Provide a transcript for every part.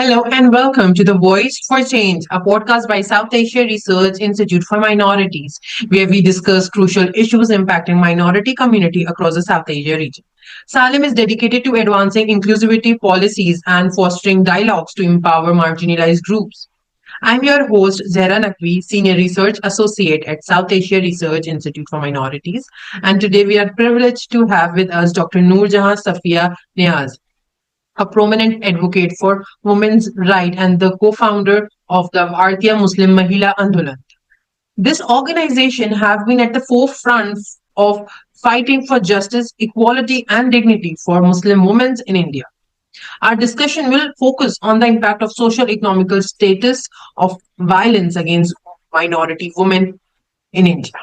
Hello and welcome to The Voice for Change, a podcast by South Asia Research Institute for Minorities, where we discuss crucial issues impacting minority community across the South Asia region. Salim is dedicated to advancing inclusivity policies and fostering dialogues to empower marginalized groups. I'm your host, Zehra Naqvi, Senior Research Associate at South Asia Research Institute for Minorities, and today we are privileged to have with us Dr. Noorjehan Safia Niaz, a prominent advocate for women's rights and the co-founder of the Bhartiya Muslim Mahila Andolan. This organization have been at the forefront of fighting for justice, equality, and dignity for Muslim women in India. Our discussion will focus on the impact of social economical status of violence against minority women in India,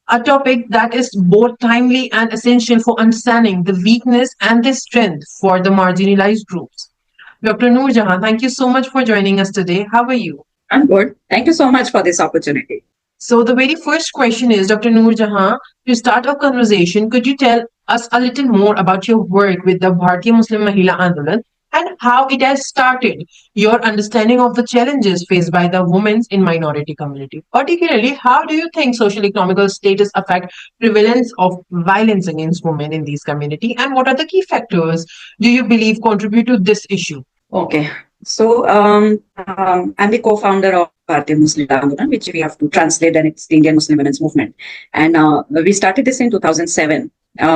a topic that is both timely and essential for understanding the weakness and the strength for the marginalized groups. Dr. Noorjehan, thank you so much for joining us today. How are you? I'm good. Thank you so much for this opportunity. So, the very first question is, Dr. Noorjehan, to start our conversation, could you tell us a little more about your work with the Bhartiya Muslim Mahila Andolan and how it has started your understanding of the challenges faced by the women in minority community? Particularly, how do you think social economical status affect prevalence of violence against women in these community, and what are the key factors do you believe contribute to this issue? Okay. I'm the co-founder of Bhartiya Muslim Andolan, which we have to translate, and it's the Indian Muslim Women's Movement. And we started this in 2007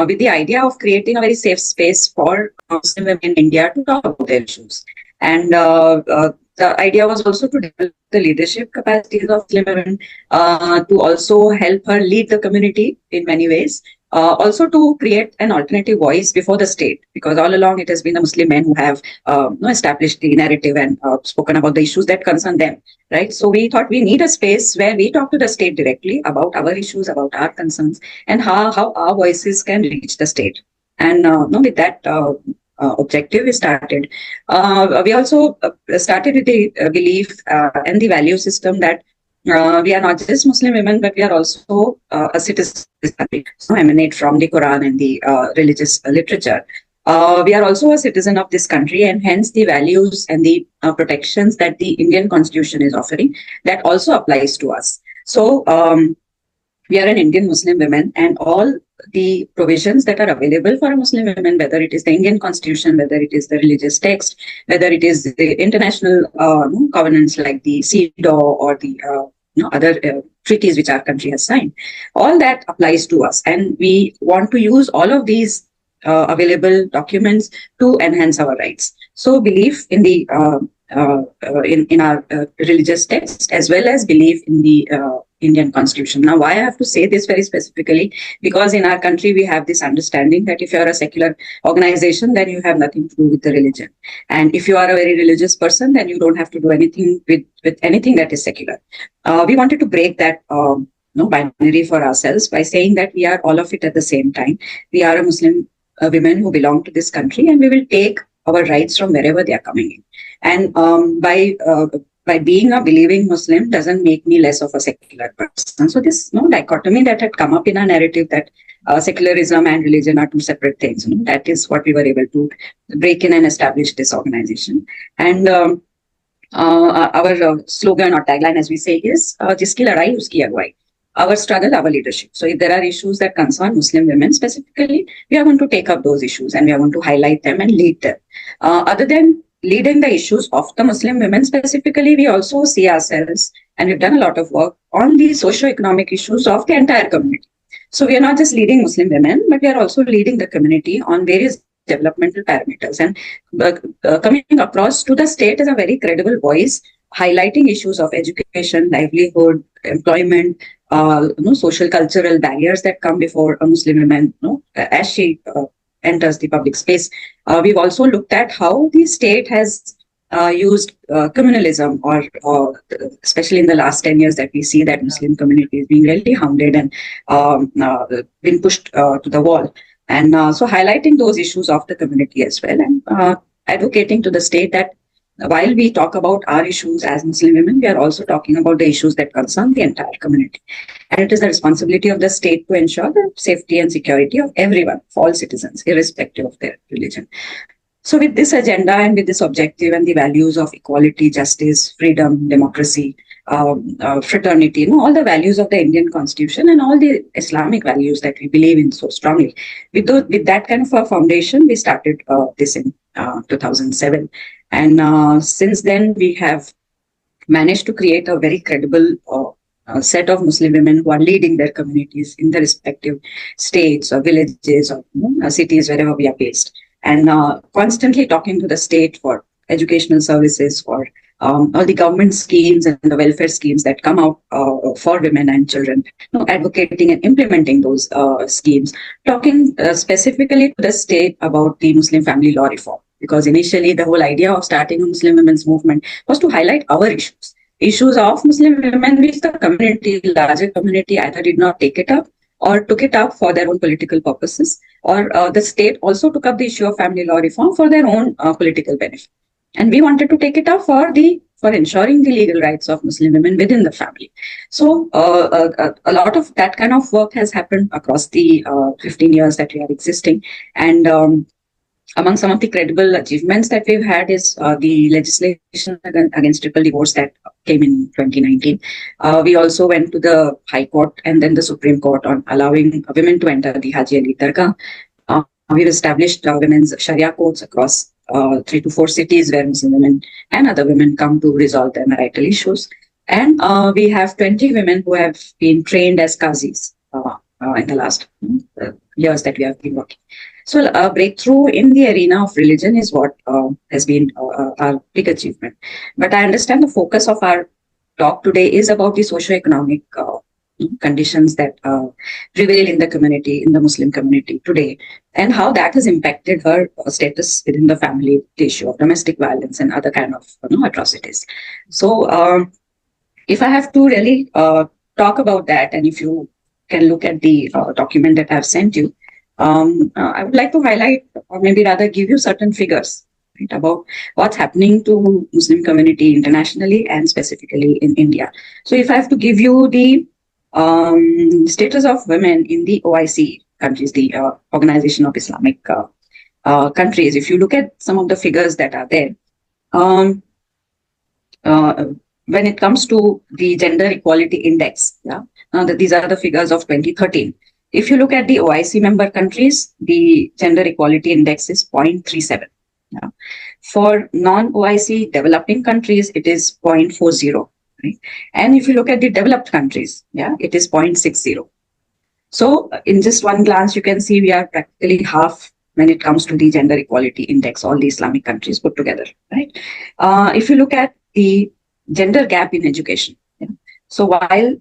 with the idea of creating a very safe space for Muslim women in India to talk about their issues. And the idea was also to develop the leadership capacities of Muslim women, to also help her lead the community in many ways. Also to create an alternative voice before the state, because all along it has been the Muslim men who have established the narrative and spoken about the issues that concern them, right? So we thought we need a space where we talk to the state directly about our issues, about our concerns, and how our voices can reach the state. And with that objective, we started. We also started with the belief and the value system that we are not just Muslim women, but we are also a citizen of this country. So emanate from the Quran and the religious literature. We are also a citizen of this country, and hence the values and the protections that the Indian Constitution is offering, that also applies to us. So we are an Indian Muslim women, and all the provisions that are available for a Muslim women, whether it is the Indian Constitution, whether it is the religious text, whether it is the international covenants like the CEDAW or the other treaties which our country has signed, all that applies to us, and we want to use all of these available documents to enhance our rights. So belief in the in our religious text, as well as belief in the Indian Constitution. Now, why I have to say this very specifically? Because in our country, we have this understanding that if you are a secular organization, then you have nothing to do with the religion. And if you are a very religious person, then you don't have to do anything with anything that is secular. We wanted to break that binary for ourselves by saying that we are all of it at the same time. We are a Muslim women who belong to this country, and we will take our rights from wherever they are coming in. And by being a believing Muslim doesn't make me less of a secular person. So this dichotomy that had come up in our narrative, that secularism and religion are two separate things, that is what we were able to break in and establish this organization. And our slogan or tagline, as we say, is "Jiski ladai uski agwai." Our struggle, our leadership. So if there are issues that concern Muslim women specifically, we are going to take up those issues and we are going to highlight them and lead them. Other than leading the issues of the Muslim women specifically, we also see ourselves, and we've done a lot of work on the socio-economic issues of the entire community. So we are not just leading Muslim women, but we are also leading the community on various developmental parameters, and coming across to the state as a very credible voice, highlighting issues of education, livelihood, employment, social cultural barriers that come before a Muslim woman, as she enters the public space. We've also looked at how the state has used communalism, or especially in the last 10 years that we see that Muslim community is being really hounded and been pushed to the wall. And so highlighting those issues of the community as well, and advocating to the state that while we talk about our issues as Muslim women, we are also talking about the issues that concern the entire community. And it is the responsibility of the state to ensure the safety and security of everyone, of all citizens, irrespective of their religion. So with this agenda and with this objective and the values of equality, justice, freedom, democracy, fraternity, all the values of the Indian Constitution and all the Islamic values that we believe in so strongly. With that kind of a foundation, we started this in 2007. And since then, we have managed to create a very credible set of Muslim women who are leading their communities in the respective states or villages or cities wherever we are based, and constantly talking to the state for educational services, for all the government schemes and the welfare schemes that come out for women and children, advocating and implementing those schemes, talking specifically to the state about the Muslim family law reform. Because initially the whole idea of starting a Muslim women's movement was to highlight our issues of Muslim women, which the community, larger community, either did not take it up or took it up for their own political purposes, or the state also took up the issue of family law reform for their own political benefit. And we wanted to take it up for ensuring the legal rights of Muslim women within the family. So a lot of that kind of work has happened across the 15 years that we are existing. And among some of the credible achievements that we've had is the legislation against triple divorce that came in 2019. We also went to the High Court and then the Supreme Court on allowing women to enter the Haji Ali Dargah. We've established women's Sharia courts across 3 to 4 cities where Muslim women and other women come to resolve their marital issues. And we have 20 women who have been trained as qazis in the last years that we have been working. So a breakthrough in the arena of religion is what has been our big achievement. But I understand the focus of our talk today is about the socioeconomic conditions that prevail in the community, in the Muslim community today, and how that has impacted her status within the family, the issue of domestic violence and other kind of atrocities. So if I have to really talk about that, and if you can look at the document that I've sent you, I would like to highlight, or maybe rather give you certain figures, right, about what's happening to Muslim community internationally and specifically in India. So if I have to give you the status of women in the OIC countries, the Organization of Islamic Countries, if you look at some of the figures that are there, when it comes to the Gender Equality Index, these are the figures of 2013. If you look at the OIC member countries, the Gender Equality Index is 0.37. Yeah. For non-OIC developing countries, it is 0.40. Right? And if you look at the developed countries, it is 0.60. So in just one glance, you can see we are practically half when it comes to the Gender Equality Index, all the Islamic countries put together. Right? If you look at the gender gap in education, so while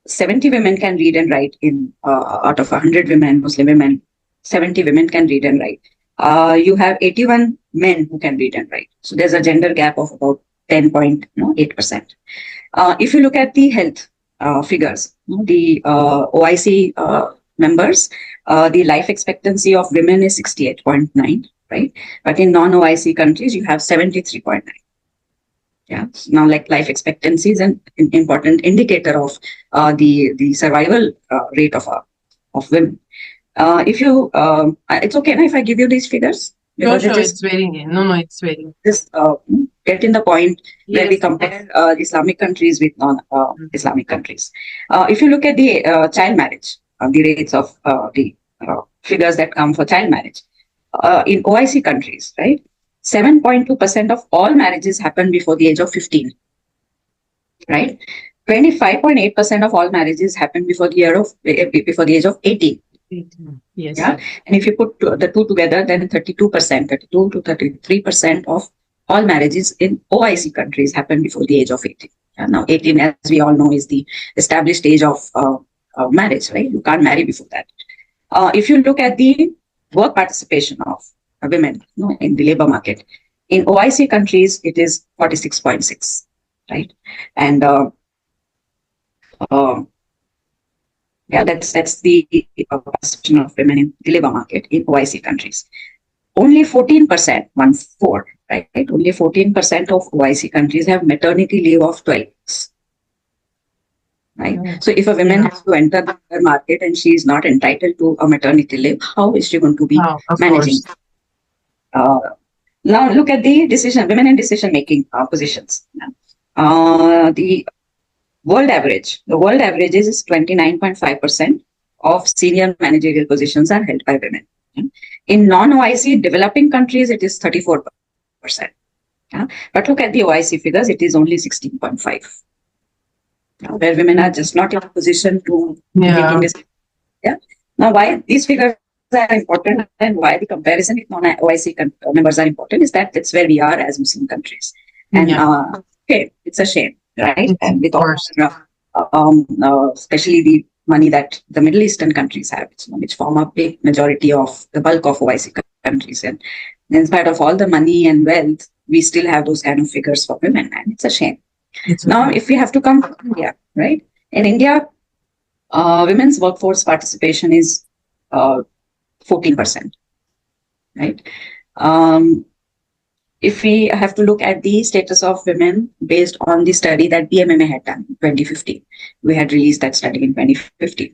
70 women can read and write out of 100 women, Muslim women, 70 women can read and write. You have 81 men who can read and write. So there's a gender gap of about 10.8%. If you look at the health figures, the OIC members, the life expectancy of women is 68.9, right? But in non-OIC countries, you have 73.9. Yeah. Now, like life expectancy is an important indicator of the survival rate of women. If you, it's okay if I give you these figures. No, sure, it's very it's very. Just get in the point where we compare Islamic countries with non-Islamic countries. If you look at the child marriage, the rates of the figures that come for child marriage in OIC countries, right? 7.2% of all marriages happen before the age of 15, right? 25.8% of all marriages happen before the age of 18. 18. Yes. Yeah. And if you put the two together, then 32% to 33% of all marriages in OIC countries happen before the age of 18. Now, 18, as we all know, is the established age of marriage, right? You can't marry before that. If you look at the work participation of women in the labor market, in OIC countries, it is 46.6, right? And that's the participation of women in the labor market in OIC countries. Only 14%, 1/4, right? Only 14% of OIC countries have maternity leave of 12 weeks. Right? So if a woman has to enter the labor market and she is not entitled to a maternity leave, how is she going to be managing? Now look at the women in decision making positions. The the world average is 29.5% of senior managerial positions are held by women. In non-OIC developing countries, it is 34%. But look at the OIC figures, it is only 16.5, where women are just not in a position to making this. Yeah. Now, why these figures are important and why the comparison with non-OIC members are important is that it's where we are as Muslim countries. And okay, it's a shame, right? And with all, especially the money that the Middle Eastern countries have, which form a big majority of the bulk of OIC countries. And in spite of all the money and wealth, we still have those kind of figures for women, and it's a shame. Now, if we have to come to India, right? In India, women's workforce participation is 14%, right? If we have to look at the status of women based on the study that BMMA had done in 2015, we had released that study in 2015.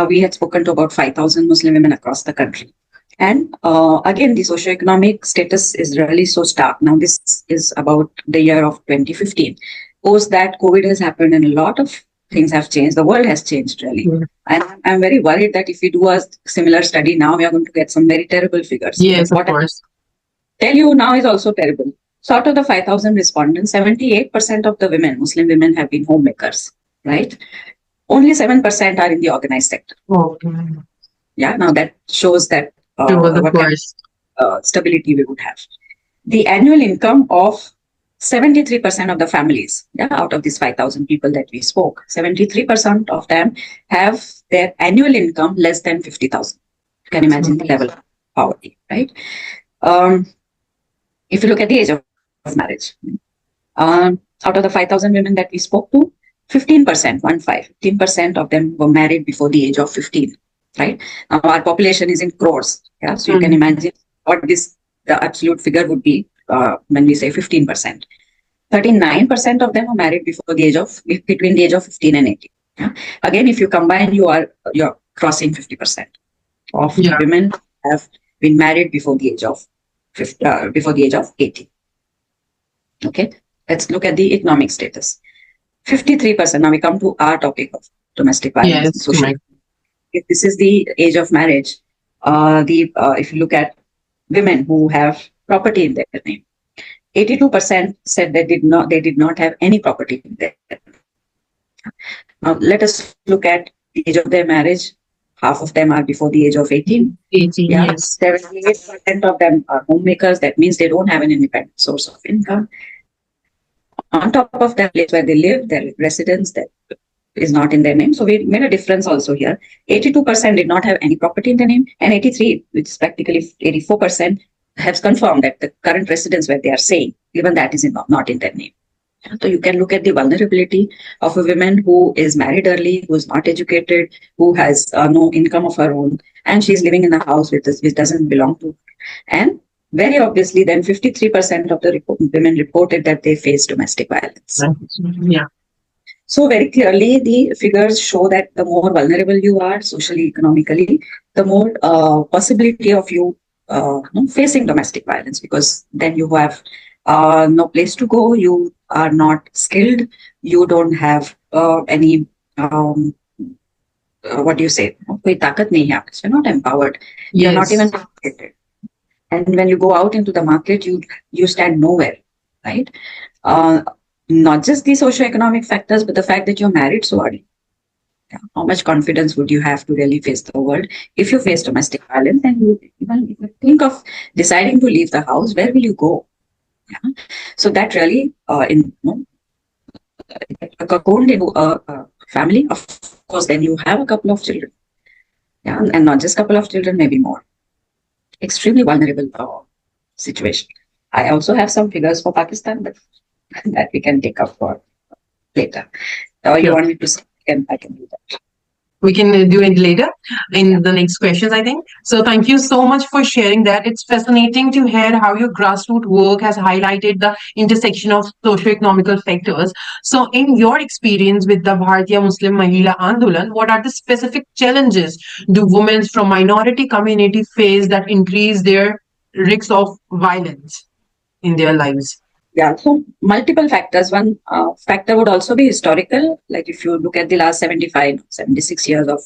We had spoken to about 5,000 Muslim women across the country. And again, the socioeconomic status is really so stark. Now, this is about the year of 2015. Post that, COVID has happened and a lot of things have changed. The world has changed, really. And I'm very worried that if we do a similar study now, we are going to get some very terrible figures. Yes, of course. Tell you now is also terrible. So out of the 5,000 respondents, 78% of the women, Muslim women, have been homemakers, right? Only 7% are in the organized sector. Okay. Yeah, now that shows that what kind of stability we would have. The annual income of 73% of the families, out of these 5,000 people that we spoke, 73% of them have their annual income less than 50,000. You can imagine the level of poverty, right? If you look at the age of marriage, out of the 5,000 women that we spoke to, 15% of them were married before the age of 15, right? Now our population is in crores, so you can imagine what the absolute figure would be when we say 15%. 39% of them were married between the age of 15 and 18. Again, if you combine, you're crossing 50% of women have been married before the age of 18. Okay, let's look at the economic status. 53%. Now we come to our topic of domestic violence. If this is the age of marriage, if you look at women who have property in their name, 82% said they did not have any property in their name. Now let us look at the age of their marriage. Half of them are before the age of 18. 18, yes. 78% of them are homemakers. That means they don't have an independent source of income. On top of that, place where they live, their residence that is not in their name. So we made a difference also here. 82% did not have any property in their name, and 83, which is practically 84%, has confirmed that the current residence where they are staying, even that is not in their name. So you can look at the vulnerability of a woman who is married early, who is not educated, who has no income of her own, and she's living in a house which doesn't belong to her. And very obviously, then 53% of the women reported that they face domestic violence. Yeah. So very clearly, the figures show that the more vulnerable you are socially, economically, the more possibility of you facing domestic violence, because then you have no place to go, you are not skilled, you don't have any, what do you say, you're not empowered, you're not even educated. And when you go out into the market, you stand nowhere, right? Not just the socioeconomic factors, but the fact that you're married so early. How much confidence would you have to really face the world? If you face domestic violence, then you think of deciding to leave the house, where will you go? So that really, cocooned into a family, of course, then you have a couple of children. And not just a couple of children, maybe more. Extremely vulnerable situation. I also have some figures for Pakistan, but that we can take up for later. You want me to say, I can do that. We can do it later in the next questions, I think. So thank you so much for sharing that. It's fascinating to hear how your grassroots work has highlighted the intersection of socio-economical factors. So in your experience with the Bhartiya Muslim Mahila Andolan, what are the specific challenges do women from minority community face that increase their risks of violence? in their lives? Yeah, so multiple factors. One factor would also be historical. Like if you look at the last 75, 76 years of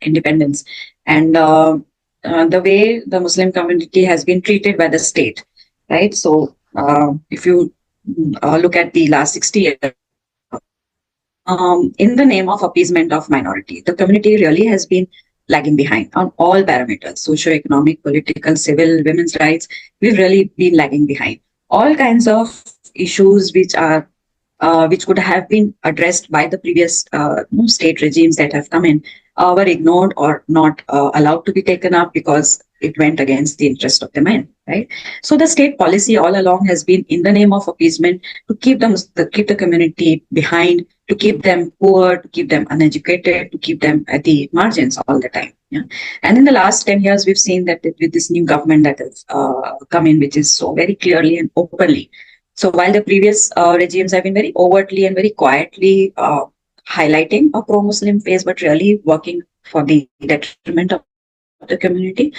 independence and the way the Muslim community has been treated by the state, right? So if you look at the last 60 years, in the name of appeasement of minority, the community really has been lagging behind on all parameters, socioeconomic, political, civil, women's rights. We've really been lagging behind. All kinds of issues which could have been addressed by the previous state regimes that have come in were ignored or not allowed to be taken up because it went against the interest of the men, right? So the state policy all along has been in the name of appeasement to keep keep the community behind, to keep them poor, to keep them uneducated, to keep them at the margins all the time. Yeah. And in the last 10 years, we've seen that with this new government that has come in, which is so very clearly and openly. So while the previous regimes have been very overtly and very quietly highlighting a pro-Muslim phase, but really working for the detriment of the community,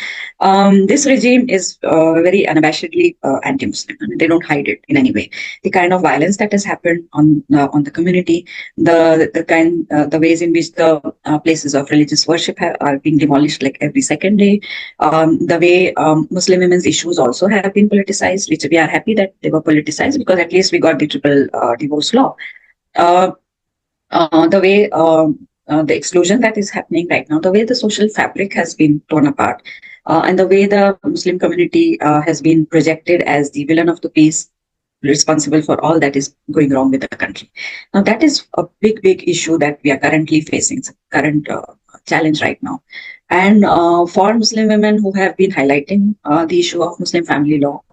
this regime is very unabashedly anti-Muslim. I mean, they don't hide it in any way. The kind of violence that has happened on the community, the ways in which the places of religious worship are being demolished like every second day, the way Muslim women's issues also have been politicized, which we are happy that they were politicized because at least we got the triple divorce law. Uh, the way the exclusion that is happening right now, the way the social fabric has been torn apart, and the way the Muslim community has been projected as the villain of the piece, responsible for all that is going wrong with the country. Now, that is a big, big issue that we are currently facing, it's a current challenge right now. And for Muslim women who have been highlighting the issue of Muslim family law,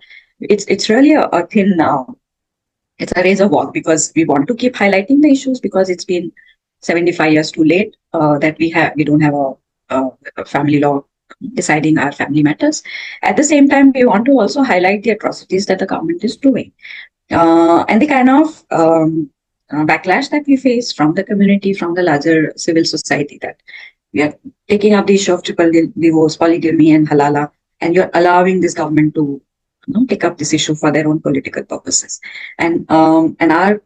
it's really a thin it's a razor walk because we want to keep highlighting the issues because it's been 75 years too late that we don't have a family law deciding our family matters. At the same time, we want to also highlight the atrocities that the government is doing and the kind of backlash that we face from the community, from the larger civil society, that we are taking up the issue of triple divorce, polygamy, and halala, and you're allowing this government to take up this issue for their own political purposes. And our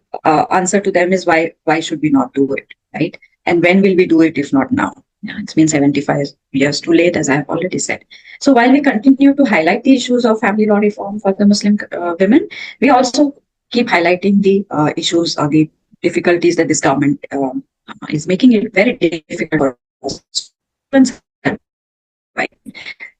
answer to them is why should we not do it, right? And when will we do it if not now? Yeah, it's been 75 years too late, as I have already said. So while we continue to highlight the issues of family law reform for the Muslim women, we also keep highlighting the issues or the difficulties that this government is making it very difficult for us. Right.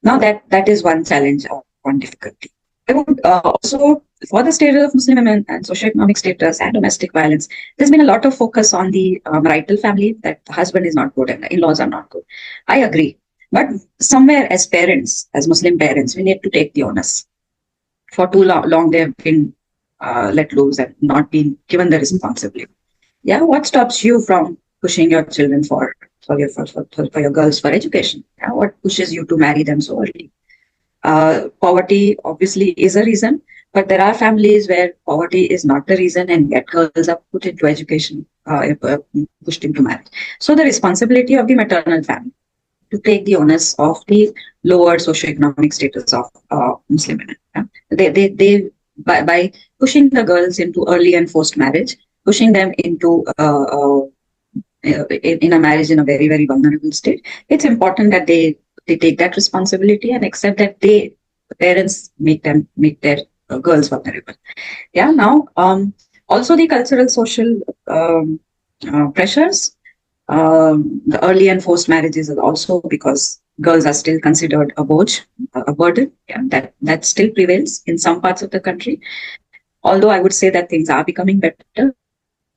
Now that is one challenge or one difficulty. I would also, for the status of Muslim women and socioeconomic status and domestic violence, there's been a lot of focus on the marital family, that the husband is not good and the in-laws are not good. I agree. But somewhere as parents, as Muslim parents, we need to take the onus. For too long they've been let loose and not been given the responsibility. Yeah, what stops you from pushing your children for your girls for education? Yeah, what pushes you to marry them so early? Poverty obviously is a reason, but there are families where poverty is not the reason, and yet girls are put into education, pushed into marriage. So the responsibility of the maternal family to take the onus of the lower socioeconomic status of Muslim women. Yeah? They by pushing the girls into early and forced marriage, pushing them into in a marriage in a very, very vulnerable state, it's important that they take that responsibility and accept that the parents make their girls vulnerable. Yeah. Now, also the cultural social pressures, the early and forced marriages is also because girls are still considered a burden. Yeah, that still prevails in some parts of the country. Although I would say that things are becoming better,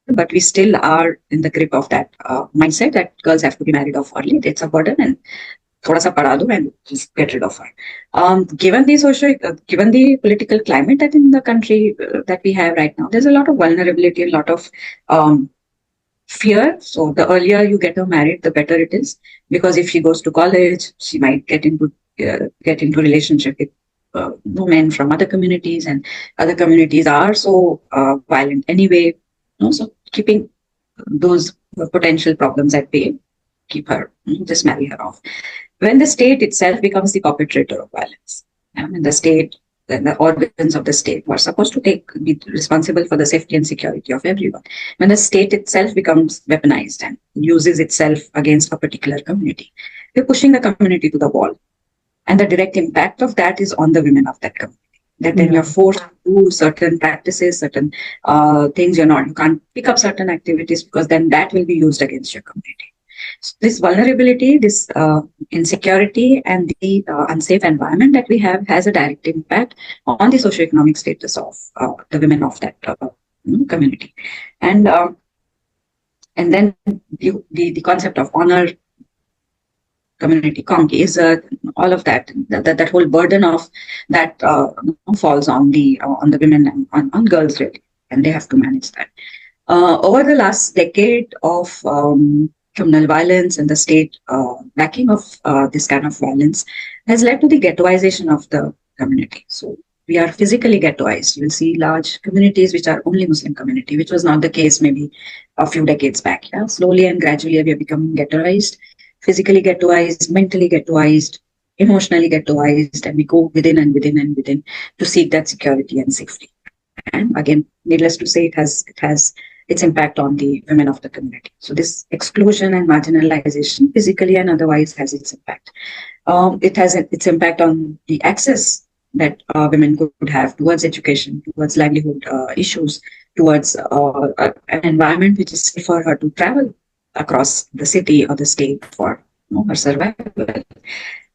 but we still are in the grip of that mindset that girls have to be married off early. It's a burden, and thoda sa padha do and just get rid of her. Given the political climate that in the country that we have right now, there's a lot of vulnerability, a lot of fear. So the earlier you get her married, the better it is, because if she goes to college, she might get into relationship with men from other communities, and other communities are so violent anyway. So keeping those potential problems at bay, just marry her off. When the state itself becomes the perpetrator of violence, and the state the organs of the state who are supposed to be responsible for the safety and security of everyone. When the state itself becomes weaponized and uses itself against a particular community, we're pushing the community to the wall. And the direct impact of that is on the women of that community. That then you're forced to do certain practices, certain things you can't pick up certain activities because then that will be used against your community. So this vulnerability, this insecurity, and the unsafe environment that we have has a direct impact on the socioeconomic status of the women of that community. And then the concept of honor, community conquest, all of that whole burden of that falls on the women and on girls really, and they have to manage that. Over the last decade of criminal violence and the state backing of this kind of violence has led to the ghettoization of the community. So we are physically ghettoized. You will see large communities which are only Muslim community, which was not the case maybe a few decades back. Yeah? Slowly and gradually we are becoming ghettoized, physically ghettoized, mentally ghettoized, emotionally ghettoized, and we go within and within and within to seek that security and safety. And again, needless to say, it has its impact on the women of the community. So this exclusion and marginalization, physically and otherwise, has its impact. It has its impact on the access that women could have towards education, towards livelihood issues, towards an environment which is safe for her to travel across the city or the state for her survival.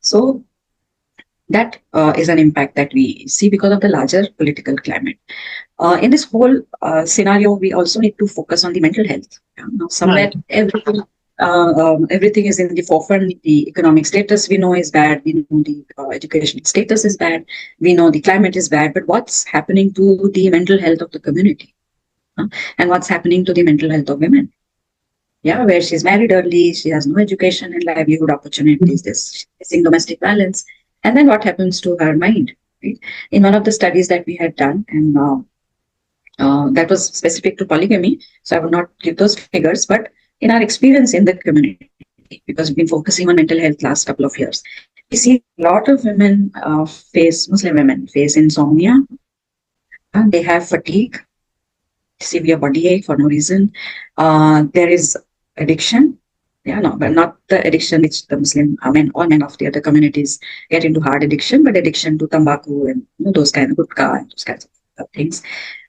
So that is an impact that we see because of the larger political climate. In this whole scenario, we also need to focus on the mental health. Now, somewhere everything is in the forefront. The economic status we know is bad. We know the educational status is bad. We know the climate is bad. But what's happening to the mental health of the community? And what's happening to the mental health of women? Yeah, where she's married early, she has no education and livelihood opportunities, she's facing domestic violence. And then what happens to her mind? Right? In one of the studies that we had done, and that was specific to polygamy, so I will not give those figures, but in our experience in the community, because we've been focusing on mental health last couple of years, we see a lot of women Muslim women face insomnia, and they have fatigue, severe body ache for no reason. There is addiction. Yeah, no, but not the addiction which the Muslim all men of the other communities get into, hard addiction, but addiction to tambaku and those kind of gutka and those kinds of things.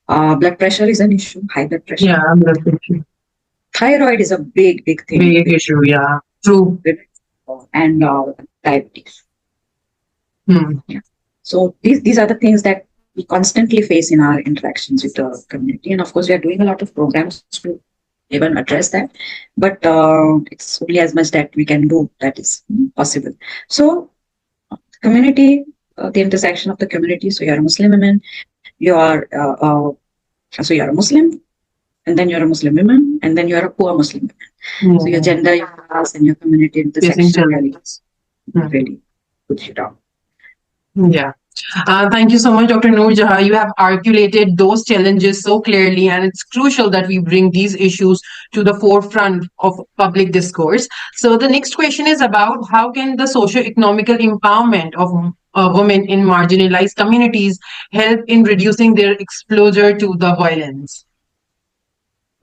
Blood pressure is an issue, high blood pressure. Yeah, blood pressure. Thyroid is a big thing. Big issue, yeah. True. And diabetes. Yeah. So these are the things that we constantly face in our interactions with the community. And of course, we are doing a lot of programs to even address that. But it's only as much that we can do that is possible. So community, the intersection of the community. So you're a Muslim woman, you are so you're a Muslim, and then you're a Muslim woman, and then you're a poor Muslim woman. So your gender, your class, and your community intersection really puts you down. Yeah. Thank you so much, Dr. Noorjehan. You have articulated those challenges so clearly, and it's crucial that we bring these issues to the forefront of public discourse. So the next question is about how can the socio-economical empowerment of women in marginalized communities help in reducing their exposure to the violence?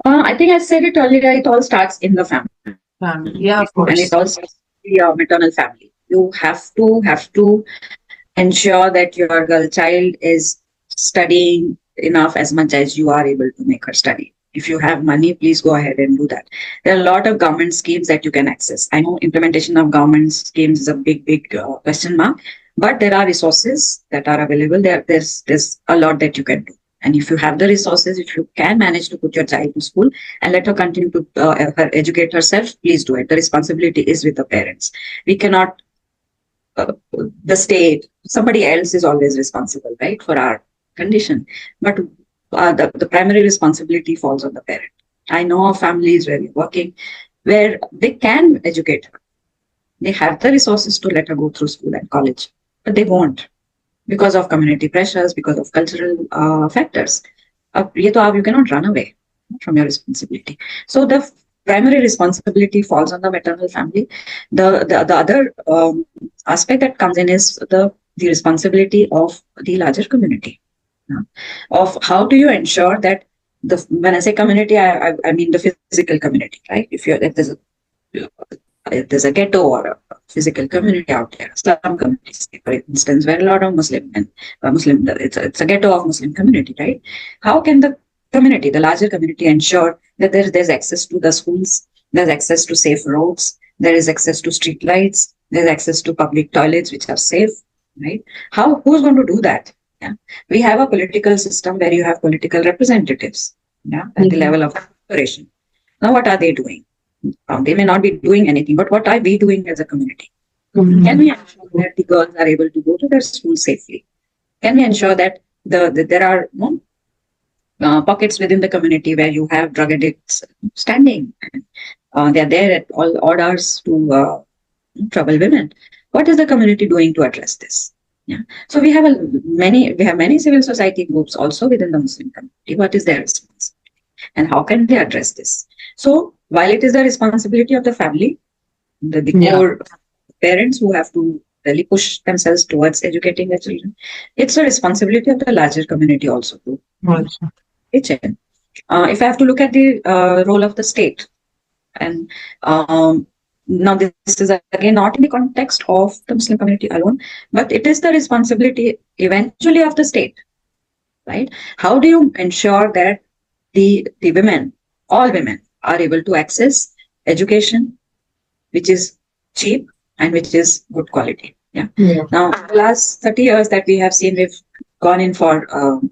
I think I said it earlier, it all starts in the family. Yeah, of course. And it all starts in the maternal family. You have to ensure that your girl child is studying enough as much as you are able to make her study. If you have money, please go ahead and do that. There are a lot of government schemes that you can access. I know implementation of government schemes is a big question mark, but there are resources that are available. There's a lot that you can do. And if you have the resources, if you can manage to put your child to school and let her continue to her educate herself, please do it. The responsibility is with the parents. We cannot the state, somebody else is always responsible, right, for our condition. But the primary responsibility falls on the parent. I know of families where we're working, where they can educate her. They have the resources to let her go through school and college, but they won't because of community pressures, because of cultural factors. You cannot run away from your responsibility. So the primary responsibility falls on the maternal family. The other aspect that comes in is the the responsibility of the larger community. Of how do you ensure that when I say community, I mean the physical community, right? If there's a ghetto or a physical community out there, slum communities, for instance, where a lot of it's a ghetto of Muslim community, right? How can the community, the larger community, ensure that there's access to the schools, there's access to safe roads, there is access to street lights, there's access to public toilets which are safe, right? Who's going to do that? Yeah. We have a political system where you have political representatives, yeah, at the level of corporation. Now, what are they doing? They may not be doing anything, but what are we doing as a community? Can we ensure that the girls are able to go to their school safely? Can we ensure that there are pockets within the community where you have drug addicts standing? They are there at all odd hours to trouble women. What is the community doing to address this? Yeah. So we have many civil society groups also within the Muslim community. What is their responsibility? And how can they address this? So while it is the responsibility of the family, the core parents who have to really push themselves towards educating their children, it's the responsibility of the larger community also to pitch in. If I have to look at the role of the state, and now this is again not in the context of the Muslim community alone, but it is the responsibility eventually of the state, right? How do you ensure that the women, all women, are able to access education, which is cheap and which is good quality? Yeah. Now, the last 30 years that we have seen, we've gone in for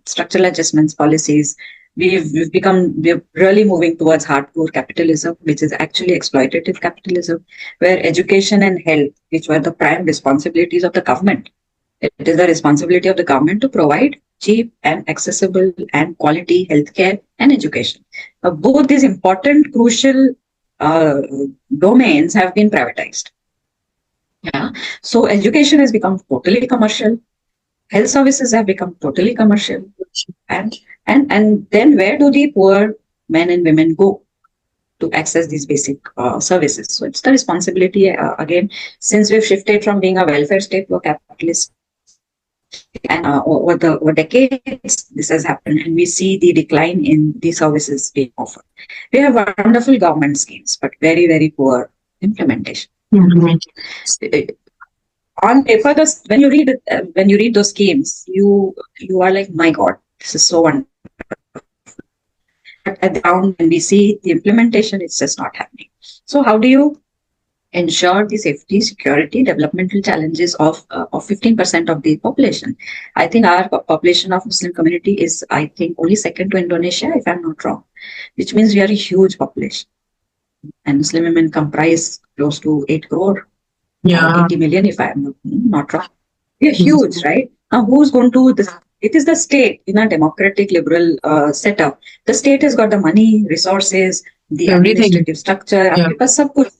structural adjustments policies. We're really moving towards hardcore capitalism, which is actually exploitative capitalism, where education and health, which were the prime responsibilities of the government, it is the responsibility of the government to provide cheap and accessible and quality healthcare and education. Both these important, crucial domains have been privatized. Yeah. So education has become totally commercial. Health services have become totally commercial. And then where do the poor men and women go to access these basic services? So it's the responsibility, again, since we've shifted from being a welfare state to a capitalist, and over decades this has happened, and we see the decline in the services being offered. We have wonderful government schemes, but very, very poor implementation. On paper, when you read those schemes, you are like, my God, this is so wonderful. But at the ground, when we see the implementation, it's just not happening. So how do you ensure the safety, security, developmental challenges of 15% of the population? I think our population of Muslim community is, I think, only second to Indonesia, if I'm not wrong, which means we are a huge population. And Muslim women comprise close to 8 crore, 80 million, if I'm not wrong. We are huge, right? Now, who's going to this? It is the state in a democratic liberal setup. The state has got the money, resources, the administrative structure, everything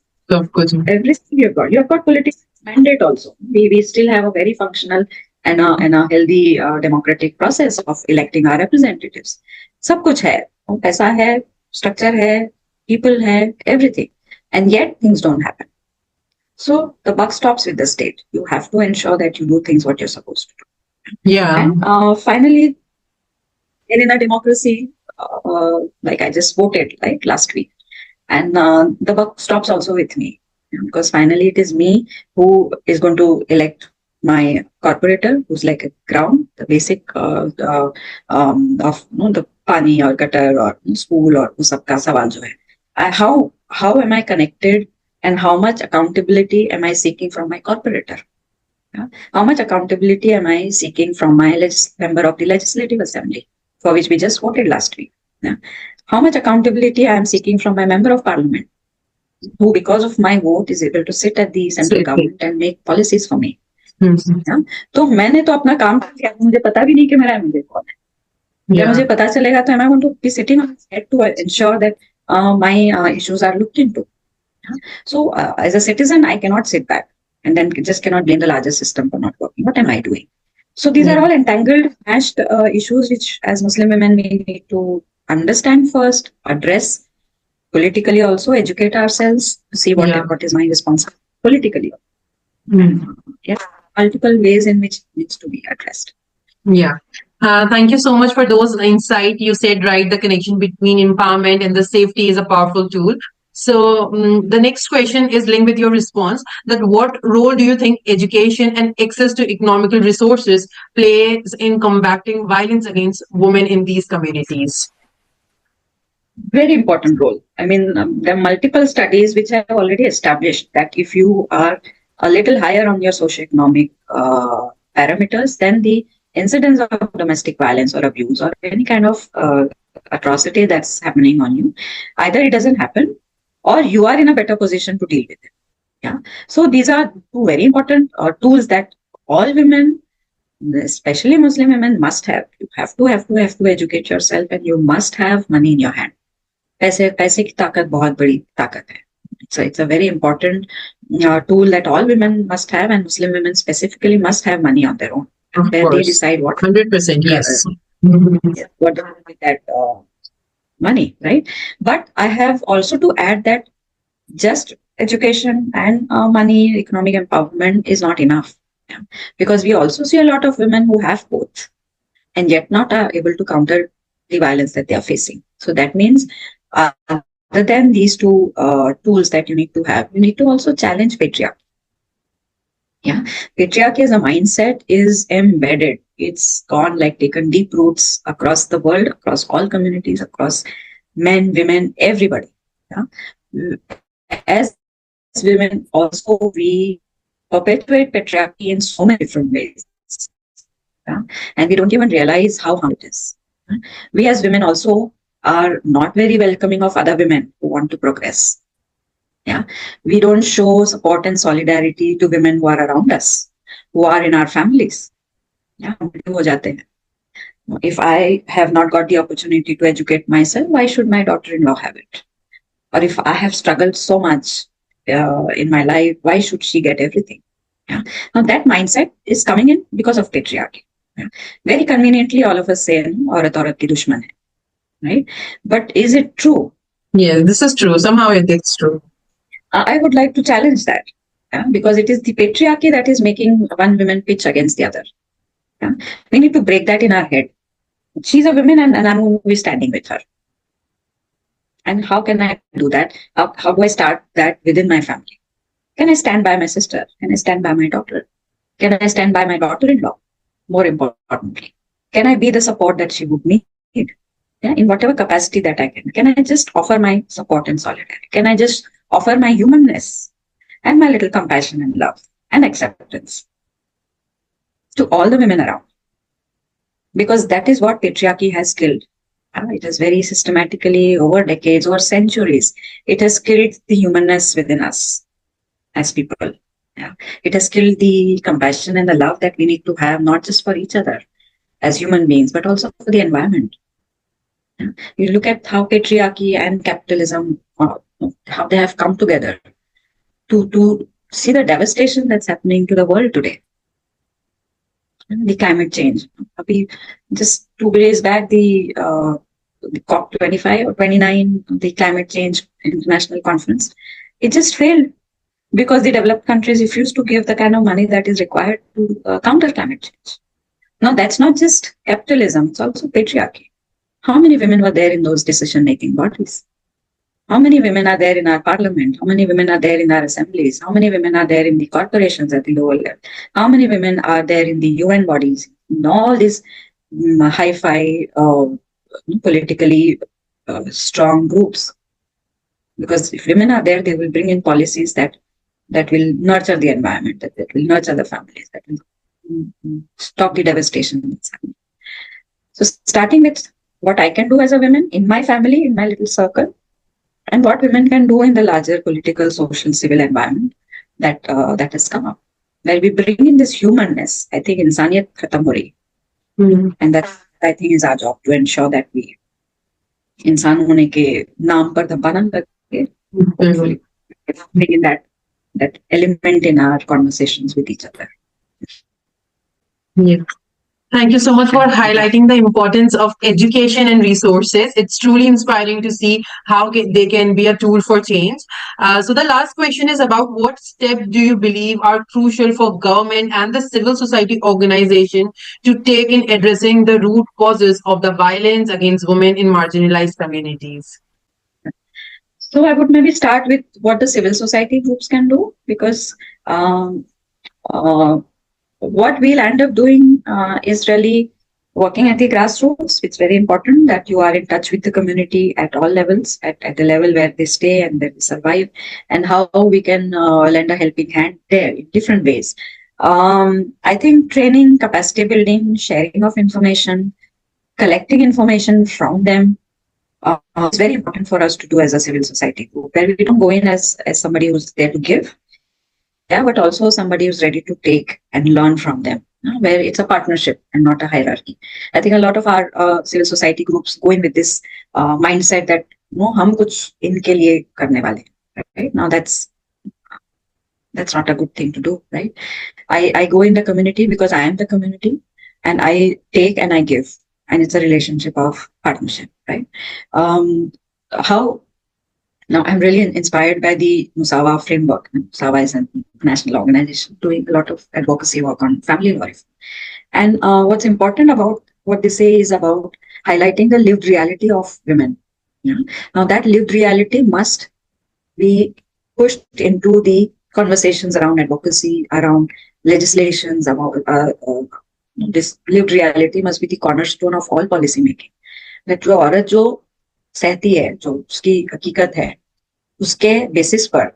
you've got. You've got political mandate also. We still have a very functional and a healthy democratic process of electing our representatives. सब कुछ है, पैसा है, structure है, people है, everything, and yet things don't happen. So the buck stops with the state. You have to ensure that you do things what you're supposed to do. Yeah. And finally, in a democracy, like I just voted last week, and the buck stops also with me, because finally it is me who is going to elect my corporator, who's like a ground, the basic of the pani or gutter or school or sabka sawal jo hai. How am I connected, and how much accountability am I seeking from my corporator? Yeah? How much accountability am I seeking from my member of the Legislative Assembly, for which we just voted last week? Yeah? How much accountability I am seeking from my member of parliament, who, because of my vote, is able to sit at the central government and make policies for me? तो मैंने तो अपना काम किया, मुझे पता भी नहीं कि मेरा एमएलए कौन है. जब मुझे पता चलेगा तो am I going to be sitting on his head to ensure that my issues are looked into? So as a citizen, I cannot sit back and then just cannot blame the larger system for not working. What am I doing? So these are all entangled, mashed issues which, as Muslim women, we need to understand first, address politically, also educate ourselves to see what is my responsibility politically. Yeah. multiple ways in which it needs to be addressed. Yeah. Thank you so much for those insight. You said right, the connection between empowerment and the safety is a powerful tool. So the next question is linked with your response. That what role do you think education and access to economical resources plays in combating violence against women in these communities? Very important role. I mean, there are multiple studies which have already established that if you are a little higher on your socioeconomic parameters, then the incidence of domestic violence or abuse or any kind of atrocity that's happening on you, either it doesn't happen or you are in a better position to deal with it. Yeah. So these are two very important tools that all women, especially Muslim women, must have. You have to educate yourself, and you must have money in your hand. पैसे की ताकत बहुत बड़ी ताकत है. It's a very important tool that all women must have, and Muslim women specifically must have money on their own, where they decide what 100%, yes. What to do with that money, right? But I have also to add that just education and money, economic empowerment is not enough, because we also see a lot of women who have both and yet not are able to counter the violence that they are facing. So that means other than these two tools that you need to have, you need to also challenge patriarchy. Yeah, patriarchy as a mindset is embedded. It's gone, like taken deep roots across the world, across all communities, across men, women, everybody. Yeah? As women, also we perpetuate patriarchy in so many different ways. Yeah? And we don't even realize how harmful it is. We as women also are not very welcoming of other women who want to progress. Yeah, we don't show support and solidarity to women who are around us, who are in our families. Yeah, if I have not got the opportunity to educate myself, why should my daughter-in-law have it? Or if I have struggled so much in my life, why should she get everything? Yeah. Now that mindset is coming in because of patriarchy. Yeah. Very conveniently, all of us say, "Aurat aurat ki dushman hai," right? But is it true? Yeah, this is true. Somehow it's true. I would like to challenge that, because it is the patriarchy that is making one woman pitch against the other. Yeah? We need to break that in our head. She's a woman, and I'm going to be standing with her. And how can I do that? How do I start that within my family? Can I stand by my sister? Can I stand by my daughter? Can I stand by my daughter-in-law? More importantly, can I be the support that she would need? Yeah, in whatever capacity that I can. Can I just offer my support and solidarity? Can I just offer my humanness and my little compassion and love and acceptance to all the women around? Because that is what patriarchy has killed. It has very systematically, over decades, over centuries, it has killed the humanness within us as people. Yeah. It has killed the compassion and the love that we need to have, not just for each other as human beings, but also for the environment. Yeah. You look at how patriarchy and capitalism, how they have come together to see the devastation that's happening to the world today. The climate change. Just 2 days back, the COP25 or 29, the climate change international conference, it just failed because the developed countries refused to give the kind of money that is required to counter climate change. Now, that's not just capitalism, it's also patriarchy. How many women were there in those decision-making bodies? How many women are there in our parliament? How many women are there in our assemblies? How many women are there in the corporations at the lower level? How many women are there in the UN bodies? In all these hi-fi, politically strong groups. Because if women are there, they will bring in policies that will nurture the environment, that will nurture the families, that will stop the devastation that's happening. So starting with what I can do as a woman in my family, in my little circle, and what women can do in the larger political, social, civil environment that has come up. Where we bring in this humanness, I think insaniyat khatam ho rahi. And that, I think, is our job, to ensure that we इंसान होने के नाम पर धब्बा ना लगे. Hopefully, bring in that element in our conversations with each other. Yeah. Thank you so much for highlighting the importance of education and resources. It's truly inspiring to see how they can be a tool for change. So, the last question is about what steps do you believe are crucial for government and the civil society organization to take in addressing the root causes of the violence against women in marginalized communities? So I would maybe start with what the civil society groups can do, because um, uh, what we'll end up doing is really working at the grassroots. It's very important that you are in touch with the community at all levels, at the level where they stay and where they survive, and how we can lend a helping hand there in different ways. I think training, capacity building, sharing of information, collecting information from them is very important for us to do as a civil society group, where we don't go in as somebody who's there to give, yeah, but also somebody who's ready to take and learn from them, where it's a partnership and not a hierarchy. I think a lot of our civil society groups go in with this mindset that no, hum kuch inke liye karne wale, right? Now that's not a good thing to do, right? I go in the community because I am the community, and I take and I give, and it's a relationship of partnership, right? How Now, I'm really inspired by the Musawa framework. Musawa is an international organization doing a lot of advocacy work on family law reform. And what's important about what they say is about highlighting the lived reality of women. Yeah. Now, that lived reality must be pushed into the conversations around advocacy, around legislations, about this lived reality must be the cornerstone of all policy making. That जो औरत जो सहती है, जो उसकी हकीकत है, उसके बेसिस पर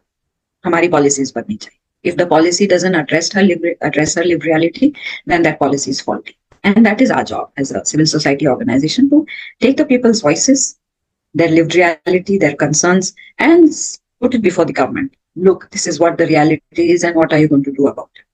हमारी पॉलिसीज बननी चाहिए. If the policy doesn't address her lived reality, then that policy is faulty. And that is our job as a civil society organization, to take the people's voices, their lived reality, their concerns, and put it before the government. Look, this is what the reality is, and what are you going to do about it?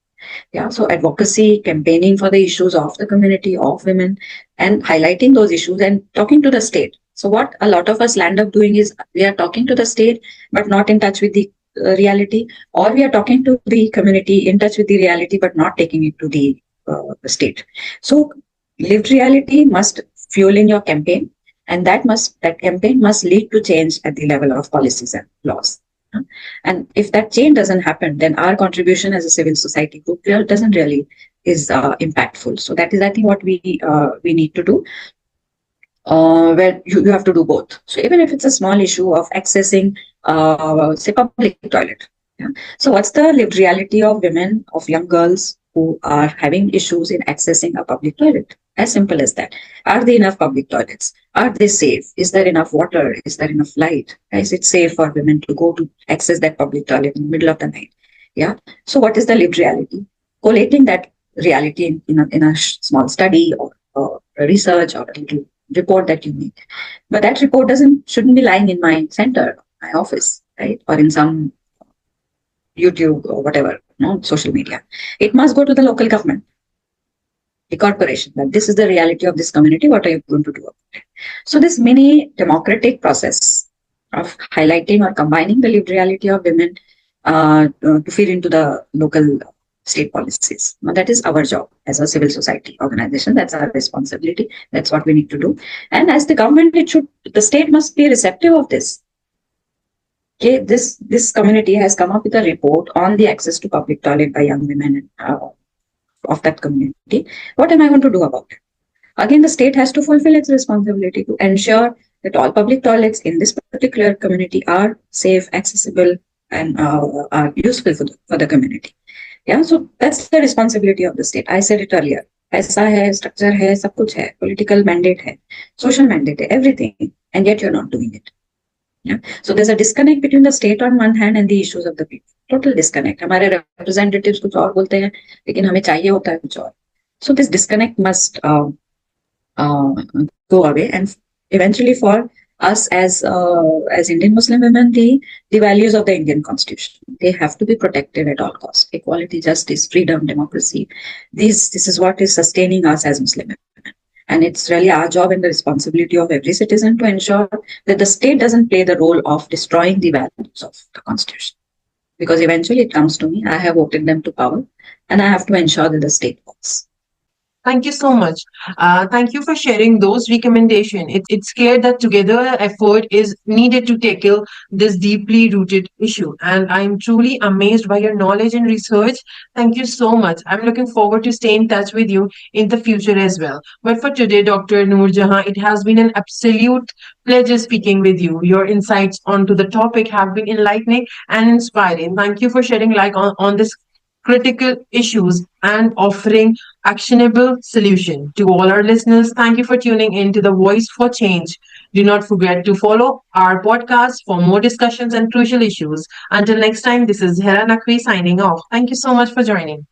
Yeah, so advocacy, campaigning for the issues of the community, of women, and highlighting those issues and talking to the state. So what a lot of us land up doing is we are talking to the state, but not in touch with the reality, or we are talking to the community in touch with the reality, but not taking it to the state. So lived reality must fuel in your campaign, and that campaign must lead to change at the level of policies and laws. And if that change doesn't happen, then our contribution as a civil society group doesn't really is impactful. So that is, I think, what we need to do. Where you have to do both. So even if it's a small issue of accessing, say, public toilet. Yeah? So what's the lived reality of women, of young girls who are having issues in accessing a public toilet? As simple as that. Are there enough public toilets? Are they safe? Is there enough water? Is there enough light? Is it safe for women to go to access that public toilet in the middle of the night? Yeah. So what is the lived reality? Collating that reality in a small study or a research or a little report that you make. But that report shouldn't be lying in my center, my office, right? Or in some YouTube or whatever, social media. It must go to the local government, the corporation, that this is the reality of this community. What are you going to do about it? So this mini democratic process of highlighting or combining the lived reality of women to feed into the local state policies. Now, that is our job as a civil society organization. That's our responsibility. That's what we need to do. And as the government, the state must be receptive of this. Okay, this community has come up with a report on the access to public toilet by young women of that community. What am I going to do about it? Again, the state has to fulfill its responsibility to ensure that all public toilets in this particular community are safe, accessible, and are useful for the community. Yeah, so that's the responsibility of the state. I said it earlier. Aisa hai, structure hai, sab kuch hai, political mandate hai, social mandate hai, everything, and yet you're not doing it. Yeah. So there's a disconnect between the state on one hand and the issues of the people. Total disconnect. हमारे representatives कुछ और बोलते हैं, लेकिन हमें चाहिए होता है कुछ और. So this disconnect must go away, and eventually for us as Indian Muslim women, the values of the Indian Constitution, they have to be protected at all costs. Equality, justice, freedom, democracy. This is what is sustaining us as Muslim women. And it's really our job and the responsibility of every citizen to ensure that the state doesn't play the role of destroying the values of the Constitution. Because eventually it comes to me, I have voted them to power, and I have to ensure that the state works. Thank you so much. Thank you for sharing those recommendations. It's clear that together effort is needed to tackle this deeply rooted issue. And I'm truly amazed by your knowledge and research. Thank you so much. I'm looking forward to stay in touch with you in the future as well. But for today, Dr. Noorjehan, it has been an absolute pleasure speaking with you. Your insights onto the topic have been enlightening and inspiring. Thank you for shedding light on this critical issues and offering actionable solution. To all our listeners, thank you for tuning in to the Voice for Change. Do not forget to follow our podcast for more discussions and crucial issues. Until next time, this is Zehra Naqvi signing off. Thank you so much for joining.